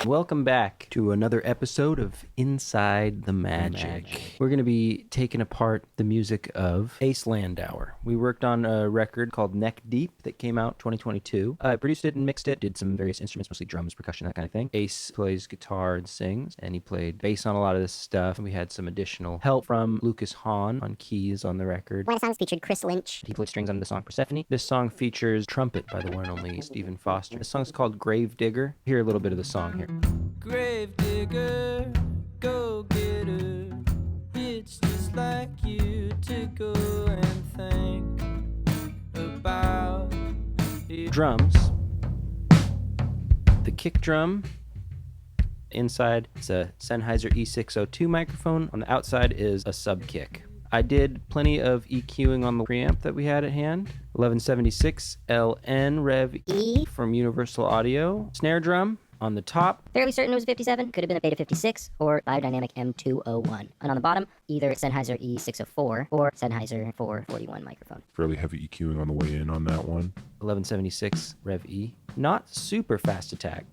Welcome back to another episode of Inside the Magic. We're going to be taking apart the music of Ace Landauer. We worked on a record called Neckdeep that came out 2022. I produced it and mixed it, did some various instruments, mostly drums, percussion, that kind of thing. Ace plays guitar and sings, and he played bass on a lot of this stuff. And we had some additional help from Lucas Hahn on keys on the record. One of the songs featured Chris Lynch. He played strings on the song Persephone. This song features trumpet by the one and only Stephen Foster. The song's called Gravedigger. Hear a little bit of the song here. Gravedigger, go get her. It's just like you to go and think about it. Drums. The kick drum. Inside, it's a Sennheiser E602 microphone. On the outside is a sub kick. I did plenty of EQing on the preamp that we had at hand. 1176 LN Rev E from Universal Audio. Snare drum on the top. Fairly certain it was a 57. Could have been a Beta 56 or Biodynamic M201. And on the bottom, either Sennheiser E604 or Sennheiser 441 microphone. Fairly heavy EQing on the way in on that one. 1176 Rev E. Not super fast attack.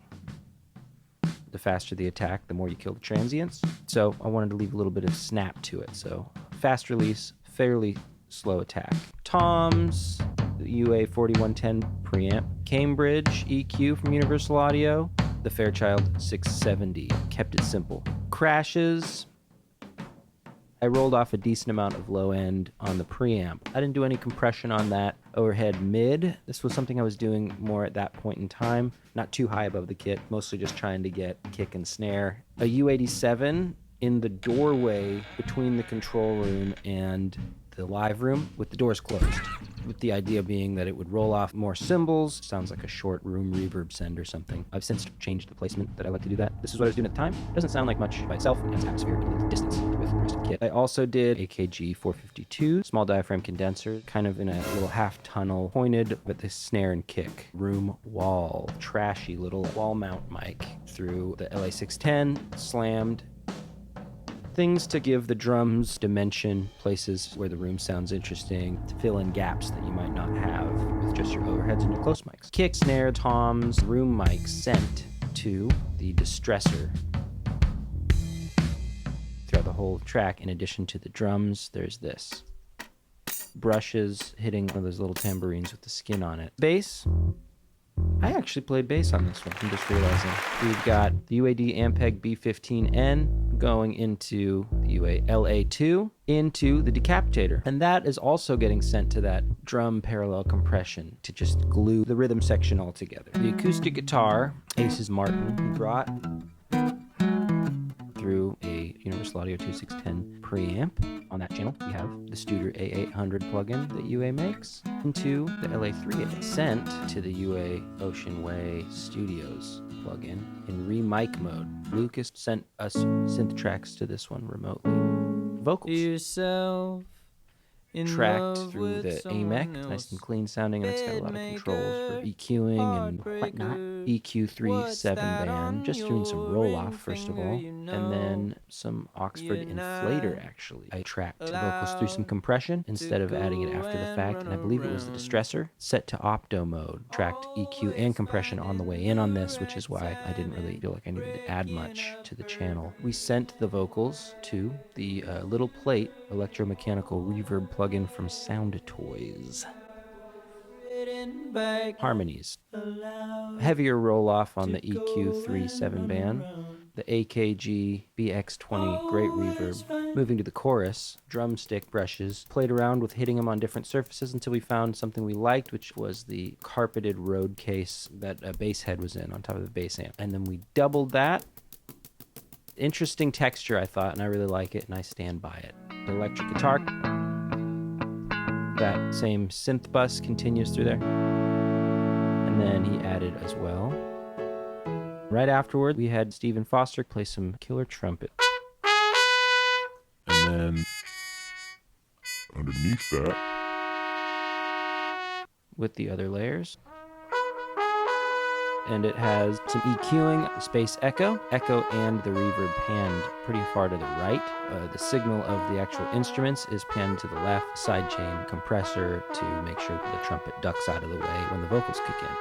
The faster the attack, the more you kill the transients. So I wanted to leave a little bit of snap to it. So fast release, fairly slow attack. Toms, the UA 4110 preamp. Cambridge EQ from Universal Audio. The Fairchild 670. Kept it simple. Crashes. I rolled off a decent amount of low end on the preamp. I didn't do any compression on that overhead mid. This was something I was doing more at that point in time. Not too high above the kit, mostly just trying to get kick and snare. A U87 in the doorway between the control room and the live room with the doors closed, with the idea being that it would roll off more cymbals. Sounds like a short room reverb send or something. I've since changed the placement that I like to do that. This is what I was doing at the time. It doesn't sound like much by itself. It has atmosphere and distance with the rest of the kit. I also did AKG 452, small diaphragm condenser, kind of in a little half tunnel, pointed with the snare and kick. Room wall, trashy little wall mount mic through the LA 610, slammed. Things to give the drums dimension, places where the room sounds interesting, to fill in gaps that you might not have with just your overheads and your close mics. Kick, snare, toms, room mics sent to the distressor. Throughout the whole track, in addition to the drums, there's this. Brushes hitting one of those little tambourines with the skin on it. Bass. I actually played bass on this one, I'm just realizing. We've got the UAD Ampeg B15N going into the UA LA2 into the decapitator. And that is also getting sent to that drum parallel compression to just glue the rhythm section all together. The acoustic guitar, Ace's Martin, he brought through a Universal Audio 2610 preamp. On that channel, we have the Studer A800 plugin that UA makes into the LA3. It's sent to the UA Ocean Way Studios plugin in re-mic mode. Lucas sent us synth tracks to this one remotely. Vocals. Yourself in Tracked love through with the someone AMEC, else. nice and clean sounding, and it's got a lot of controls for EQing and whatnot. EQ3 7 band, just doing some roll-off first of all, and then some Oxford inflator actually. I tracked the vocals through some compression instead of adding it after the fact, and I believe it was the distressor, set to opto mode. Tracked EQ and compression on the way in on this, which is why I didn't really feel like I needed to add much to the channel. We sent the vocals to the Little Plate electromechanical reverb plugin from Sound Toys. Harmonies. Heavier roll-off on the EQ3 7 band. The AKG BX20 great reverb. Moving to the chorus, drumstick brushes. Played around with hitting them on different surfaces until we found something we liked, which was the carpeted road case that a bass head was in on top of the bass amp. And then we doubled that. Interesting texture, I thought, and I really like it, and I stand by it. The electric guitar. That same synth bus continues through there. And then he added as well. Right afterward, we had Stephen Foster play some killer trumpet. And then underneath that, With the other layers. And it has some EQing, space echo, and the reverb panned pretty far to the right. The signal of the actual instruments is panned to the left, sidechain compressor to make sure that the trumpet ducks out of the way when the vocals kick in.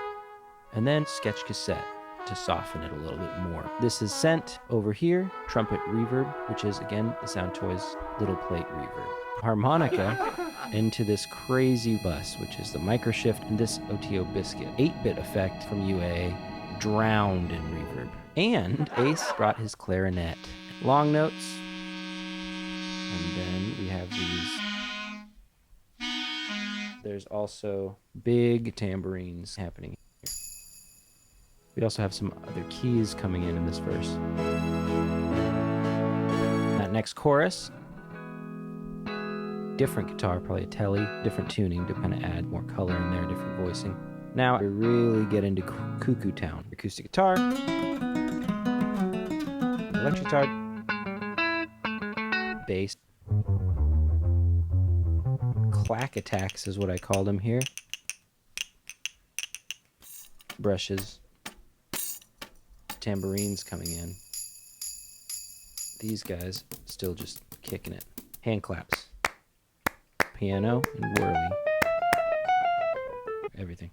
And then sketch cassette. to soften it a little bit more. This is sent over here, trumpet reverb, which is again the Sound Toys little plate reverb. Harmonica into this crazy bus, which is the microshift and this OTO biscuit. 8-bit effect from UA, drowned in reverb. And Ace brought his clarinet. Long notes. And then we have these. There's also big tambourines happening here. We also have some other keys coming in this verse. That next chorus, different guitar, probably a telly, different tuning to kind of add more color in there, different voicing. Now we really get into Cuckoo Town. Acoustic guitar, electric guitar, bass. Clack attacks is what I called them here. Brushes. Tambourines coming in. These guys still just kicking it. Hand claps. Piano and whirly. Everything.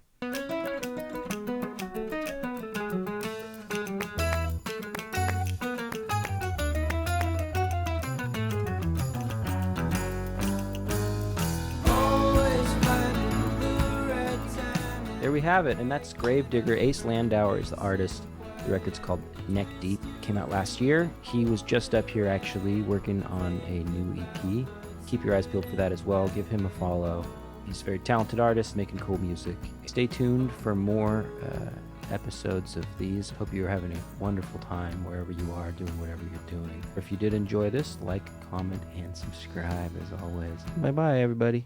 There we have it, and that's Gravedigger. Ace Landauer is the artist. The record's called Neckdeep. Came out last year. He was just up here actually working on a new EP. Keep your eyes peeled for that as well. Give him a follow. He's a very talented artist making cool music. Stay tuned for more episodes of these. Hope you're having a wonderful time wherever you are, doing whatever you're doing. If you did enjoy this, like, comment, and subscribe as always. Bye-bye, everybody.